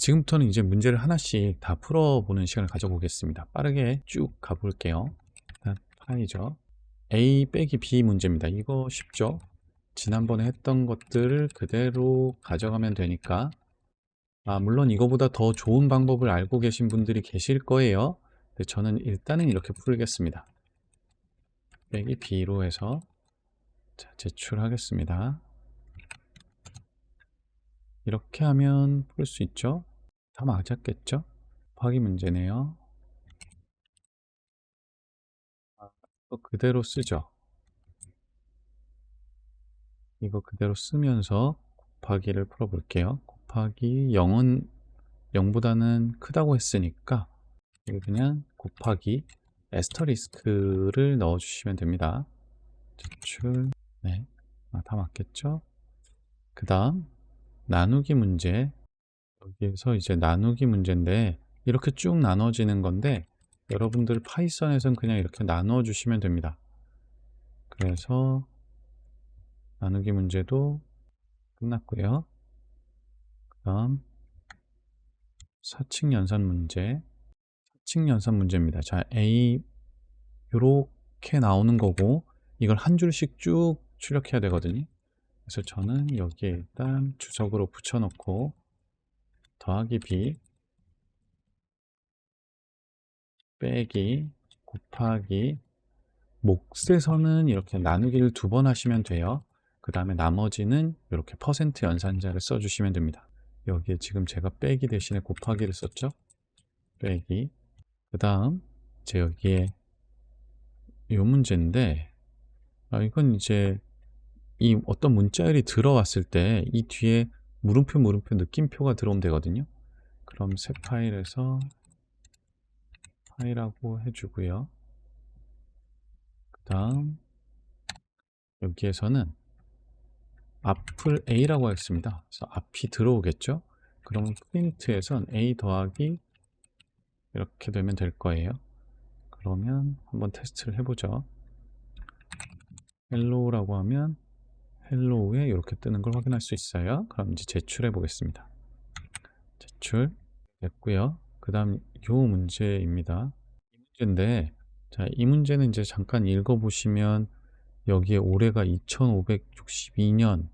지금부터는 이제 문제를 하나씩 다 풀어보는 시간을 가져보겠습니다. 빠르게 쭉 가볼게요. 일단 파이죠. A 빼기 B 문제입니다. 이거 쉽죠? 지난번에 했던 것들을 그대로 가져가면 되니까. 물론 이거보다 더 좋은 방법을 알고 계신 분들이 계실 거예요. 근데 저는 일단은 이렇게 풀겠습니다. 빼기 B로 해서 제출하겠습니다. 이렇게 하면 풀 수 있죠? 다 맞았겠죠? 곱하기 문제네요. 또 그대로 쓰죠. 이거 그대로 쓰면서 곱하기를 풀어볼게요. 곱하기 0은 0보다는 크다고 했으니까 이거 그냥 곱하기 에스터리스크를 넣어주시면 됩니다. 제출. 네, 다 맞겠죠? 그 다음 나누기 문제. 여기에서 이제 나누기 문제인데 이렇게 쭉 나눠지는 건데 여러분들 파이썬에서는 그냥 이렇게 나눠 주시면 됩니다. 그래서 나누기 문제도 끝났고요. 그 다음 사칙 연산 문제. 사칙 연산 문제입니다. 자, A 요렇게 나오는 거고 이걸 한 줄씩 쭉 출력해야 되거든요. 그래서 저는 여기에 일단 주석으로 붙여놓고 더하기 B 빼기 곱하기 몫에서는 이렇게 나누기를 2번 하시면 돼요. 그 다음에 나머지는 이렇게 퍼센트 연산자를 써주시면 됩니다. 여기에 지금 제가 빼기 대신에 곱하기를 썼죠. 빼기. 그 다음 이제 여기에 이 문제인데 이건 이제 이 어떤 문자열이 들어왔을 때 이 뒤에 물음표 느낌표가 들어오면 되거든요. 그럼 새 파일에서 파일하고 해주고요. 그 다음 여기에서는 앞을 A라고 하겠습니다. 그래서 앞이 들어오겠죠. 그러면 프린트에선 A 더하기 이렇게 되면 될 거예요. 그러면 한번 테스트를 해보죠. 헬로우라고 하면 헬로우에 이렇게 뜨는 걸 확인할 수 있어요. 그럼 이제 제출해 보겠습니다. 제출 됐고요. 그 다음 이 문제입니다. 이 문제인데 자, 이 문제는 이제 잠깐 읽어보시면 여기에 올해가 2562년이다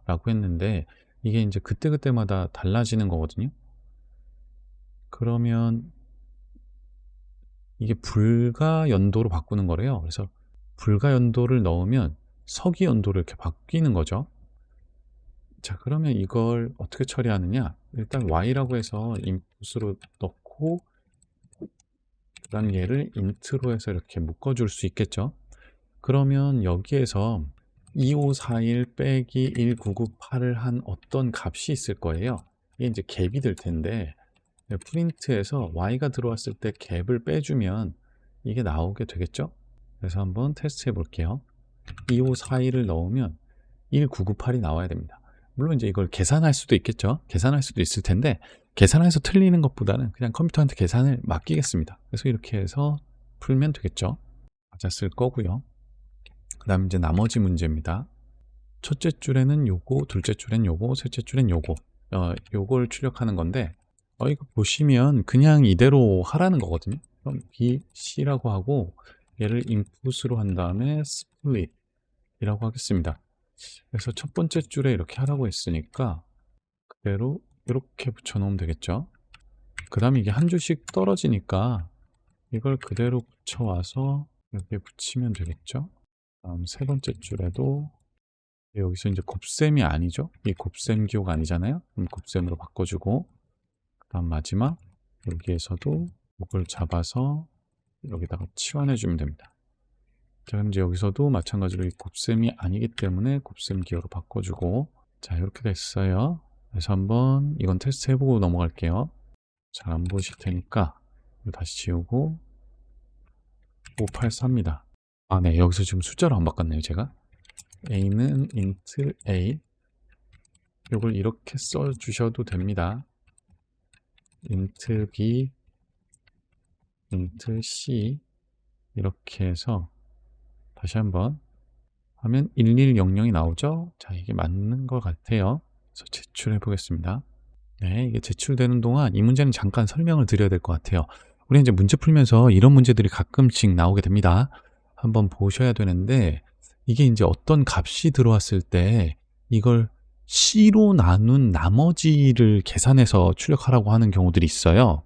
라고 했는데 이게 이제 그때그때마다 달라지는 거거든요. 그러면 이게 불가 연도로 바꾸는 거래요. 그래서 불가 연도를 넣으면 서기 연도로 이렇게 바뀌는 거죠. 자, 그러면 이걸 어떻게 처리하느냐? 일단 y라고 해서 인풋으로 넣고 그 다음 얘를 int로 해서 이렇게 묶어줄 수 있겠죠. 그러면 여기에서 2541 빼기 1998을 한 어떤 값이 있을 거예요. 이게 이제 갭이 될 텐데 프린트에서 y가 들어왔을 때 갭을 빼주면 이게 나오게 되겠죠. 그래서 한번 테스트 해 볼게요. 2541을 넣으면 1998이 나와야 됩니다. 물론 이제 이걸 계산할 수도 있겠죠. 계산할 수도 있을 텐데 계산해서 틀리는 것보다는 그냥 컴퓨터한테 계산을 맡기겠습니다. 그래서 이렇게 해서 풀면 되겠죠. 맞았을 거고요. 그 다음 이제 나머지 문제입니다. 첫째 줄에는 요거, 둘째 줄엔 요거, 셋째 줄엔 요거 요걸 출력하는 건데 이거 보시면 그냥 이대로 하라는 거거든요. 그럼 B, C라고 하고 얘를 인풋으로 한 다음에 split 이라고 하겠습니다. 그래서 첫 번째 줄에 이렇게 하라고 했으니까 그대로 이렇게 붙여 놓으면 되겠죠. 그 다음에 이게 한 줄씩 떨어지니까 이걸 그대로 붙여와서 이렇게 붙이면 되겠죠. 다음 세 번째 줄에도 여기서 이제 곱셈이 아니죠. 이 곱셈 기호가 아니잖아요. 그럼 곱셈으로 바꿔주고 그 다음 마지막 여기에서도 목을 잡아서 여기다가 치환해 주면 됩니다. 자, 그럼 이제 여기서도 마찬가지로 이 곱셈이 아니기 때문에 곱셈 기호로 바꿔주고 자, 이렇게 됐어요. 그래서 한번 이건 테스트 해보고 넘어갈게요. 잘 안 보실 테니까 이거 다시 지우고 584입니다. 네, 여기서 지금 숫자로 안 바꿨네요, 제가. a는 int a 이걸 이렇게 써 주셔도 됩니다. int b int c 이렇게 해서 다시 한번 하면 1100이 나오죠. 자, 이게 맞는 것 같아요. 그래서 제출해 보겠습니다. 네, 이게 제출되는 동안 이 문제는 잠깐 설명을 드려야 될 것 같아요. 우리 이제 문제 풀면서 이런 문제들이 가끔씩 나오게 됩니다. 한번 보셔야 되는데 이게 이제 어떤 값이 들어왔을 때 이걸 C로 나눈 나머지를 계산해서 출력하라고 하는 경우들이 있어요.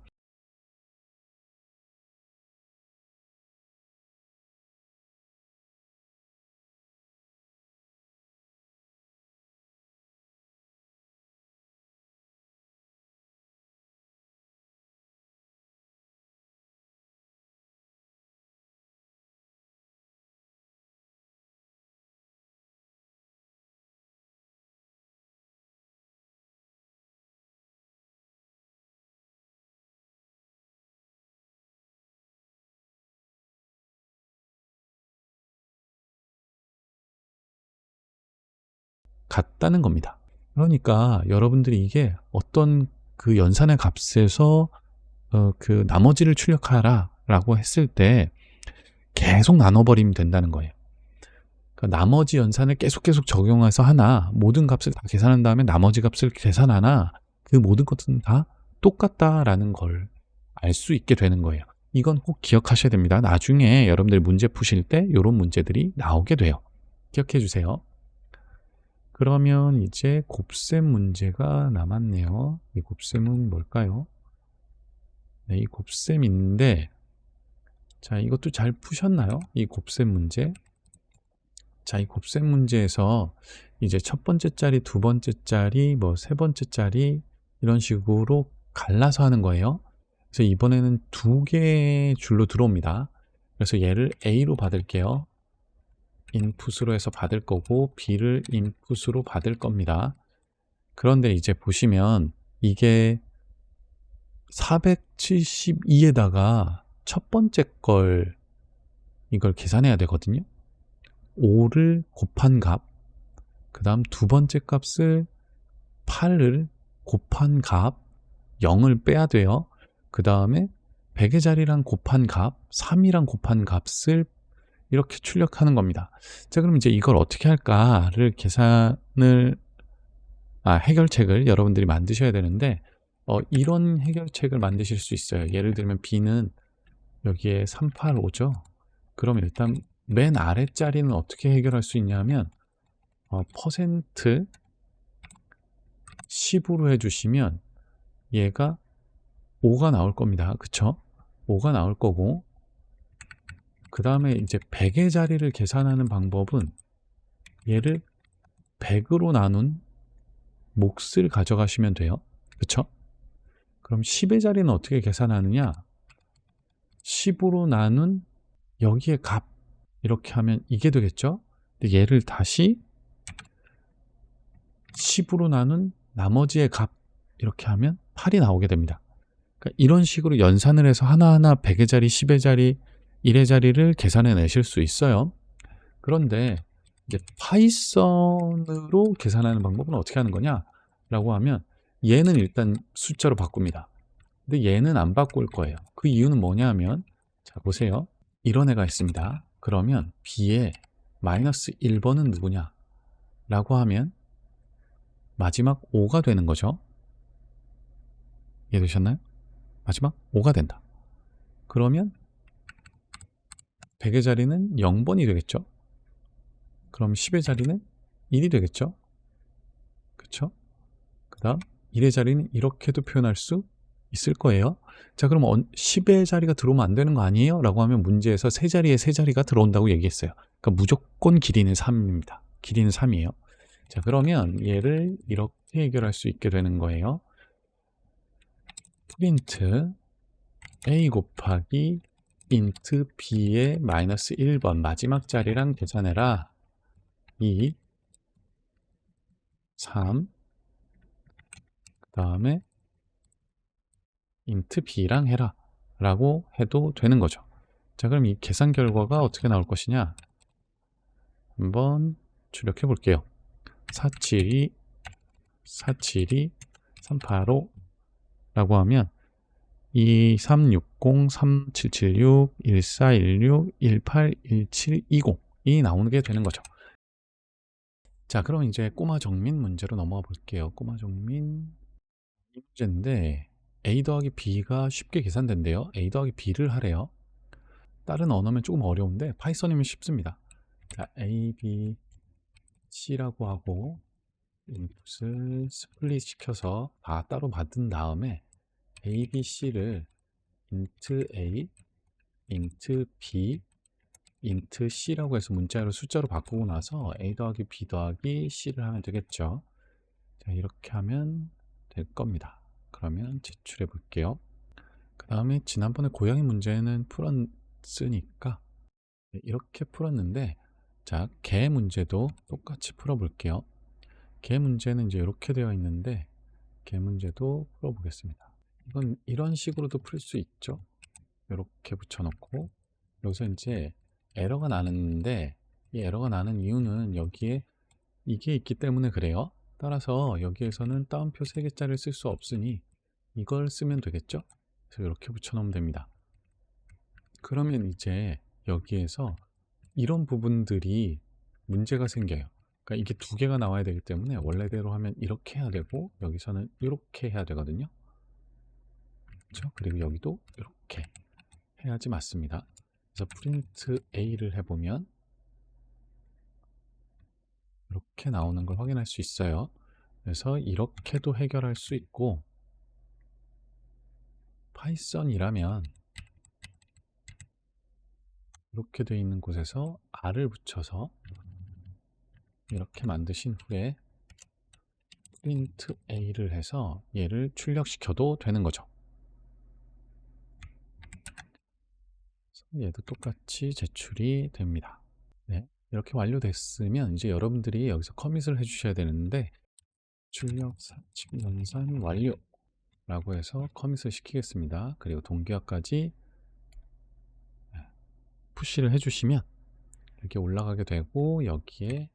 같다는 겁니다. 그러니까 여러분들이 이게 어떤 그 연산의 값에서 그 나머지를 출력하라 라고 했을 때 계속 나눠버리면 된다는 거예요. 그러니까 나머지 연산을 계속 적용해서 하나, 모든 값을 다 계산한 다음에 나머지 값을 계산하나, 그 모든 것은 다 똑같다라는 걸 알 수 있게 되는 거예요. 이건 꼭 기억하셔야 됩니다. 나중에 여러분들이 문제 푸실 때 이런 문제들이 나오게 돼요. 기억해 주세요. 그러면 이제 곱셈 문제가 남았네요. 이 곱셈은 뭘까요? 네, 이 곱셈인데, 자, 이것도 잘 푸셨나요? 이 곱셈 문제. 자, 이 곱셈 문제에서 이제 첫 번째 자리, 두 번째 자리, 뭐 세 번째 자리 이런 식으로 갈라서 하는 거예요. 그래서 이번에는 두 개의 줄로 들어옵니다. 그래서 얘를 A로 받을게요. 인풋으로 해서 받을 거고 B를 인풋으로 받을 겁니다. 그런데 이제 보시면 이게 472에다가 첫 번째 걸 이걸 계산해야 되거든요. 5를 곱한 값, 그 다음 두 번째 값을 8을 곱한 값, 0을 빼야 돼요. 그 다음에 100의 자리랑 곱한 값, 3이랑 곱한 값을 이렇게 출력하는 겁니다. 자, 그럼 이제 이걸 어떻게 할까를 해결책을 여러분들이 만드셔야 되는데, 이런 해결책을 만드실 수 있어요. 예를 들면 B는 여기에 385죠. 그럼 일단 맨 아랫자리는 어떻게 해결할 수 있냐면 퍼센트 10으로 해주시면 얘가 5가 나올 겁니다. 그쵸? 5가 나올 거고, 그 다음에 이제 100의 자리를 계산하는 방법은 얘를 100으로 나눈 몫을 가져가시면 돼요. 그쵸? 그럼 10의 자리는 어떻게 계산하느냐? 10으로 나눈 여기에 값 이렇게 하면 이게 되겠죠? 근데 얘를 다시 10으로 나눈 나머지의 값 이렇게 하면 8이 나오게 됩니다. 그러니까 이런 식으로 연산을 해서 하나하나 100의 자리, 10의 자리, 1의 자리를 계산해 내실 수 있어요. 그런데 이제 파이썬으로 계산하는 방법은 어떻게 하는 거냐? 라고 하면 얘는 일단 숫자로 바꿉니다. 근데 얘는 안 바꿀 거예요. 그 이유는 뭐냐면, 자 보세요. 이런 애가 있습니다. 그러면 B의 마이너스 1번은 누구냐? 라고 하면 마지막 5가 되는 거죠. 이해되셨나요? 마지막 5가 된다. 그러면 100의 자리는 0번이 되겠죠. 그럼 10의 자리는 1이 되겠죠. 그쵸? 그 다음 1의 자리는 이렇게도 표현할 수 있을 거예요. 자, 그럼 10의 자리가 들어오면 안 되는 거 아니에요? 라고 하면 문제에서 세 자리에 세 자리가 들어온다고 얘기했어요. 그러니까 무조건 길이는 3입니다. 길이는 3이에요. 자, 그러면 얘를 이렇게 해결할 수 있게 되는 거예요. 프린트 a 곱하기 int b의 마이너스 1번 마지막 자리랑 계산해라. 2, 3, 그 다음에 int b랑 해라 라고 해도 되는 거죠. 자, 그럼 이 계산 결과가 어떻게 나올 것이냐, 한번 출력해 볼게요. 472 385 라고 하면 2360 3776 1416 181720이 나오게 되는 거죠. 자, 그럼 이제 꼬마 정민 문제로 넘어가 볼게요. 꼬마 정민 이 문제인데 a 더하기 b가 쉽게 계산된대요. a 더하기 b를 하래요. 다른 언어면 조금 어려운데 파이썬이면 쉽습니다. 자, a, b, c라고 하고 인풋을 스플릿 시켜서 다 따로 받은 다음에 a, b, c를 int a, int b, int c라고 해서 문자로 숫자로 바꾸고 나서 a 더하기 b 더하기 c를 하면 되겠죠. 자, 이렇게 하면 될 겁니다. 그러면 제출해 볼게요. 그 다음에 지난번에 고양이 문제는 풀었으니까 이렇게 풀었는데, 자, 개 문제도 똑같이 풀어 볼게요. 개 문제는 이제 이렇게 되어 있는데 개 문제도 풀어 보겠습니다. 이건 이런 식으로도 풀 수 있죠. 이렇게 붙여놓고 여기서 이제 에러가 나는데, 이 에러가 나는 이유는 여기에 이게 있기 때문에 그래요. 따라서 여기에서는 따옴표 3개짜리를 쓸 수 없으니 이걸 쓰면 되겠죠. 그래서 이렇게 붙여놓으면 됩니다. 그러면 이제 여기에서 이런 부분들이 문제가 생겨요. 그러니까 이게 2개가 나와야 되기 때문에 원래대로 하면 이렇게 해야 되고 여기서는 이렇게 해야 되거든요. 그렇죠? 그리고 여기도 이렇게 해야지 맞습니다. 그래서 프린트 a를 해보면 이렇게 나오는 걸 확인할 수 있어요. 그래서 이렇게도 해결할 수 있고, 파이썬이라면 이렇게 되어 있는 곳에서 r을 붙여서 이렇게 만드신 후에 프린트 a를 해서 얘를 출력시켜도 되는 거죠. 얘도 똑같이 제출이 됩니다. 네, 이렇게 완료됐으면 이제 여러분들이 여기서 커밋을 해주셔야 되는데, 출력 사칙 연산 완료 라고 해서 커밋을 시키겠습니다. 그리고 동기화까지 푸시를 해주시면 이렇게 올라가게 되고 여기에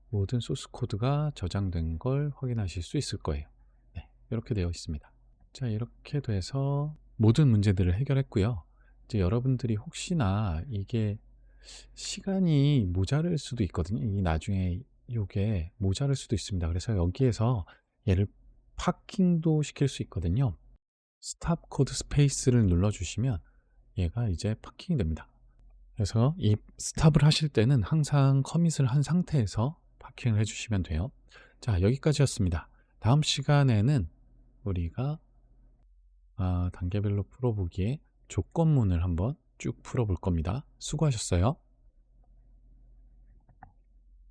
모든 소스 코드가 저장된 걸 확인하실 수 있을 거예요. 네, 이렇게 되어 있습니다. 자, 이렇게 돼서 모든 문제들을 해결했고요. 이제 여러분들이 혹시나 이게 시간이 모자랄 수도 있거든요. 이 나중에 이게 모자랄 수도 있습니다. 그래서 여기에서 얘를 파킹도 시킬 수 있거든요. 스탑 코드 스페이스를 눌러주시면 얘가 이제 파킹이 됩니다. 그래서 이 스탑을 하실 때는 항상 커밋을 한 상태에서 파킹을 해주시면 돼요. 자, 여기까지였습니다. 다음 시간에는 우리가 단계별로 풀어보기에 조건문을 한번 쭉 풀어볼 겁니다. 수고하셨어요.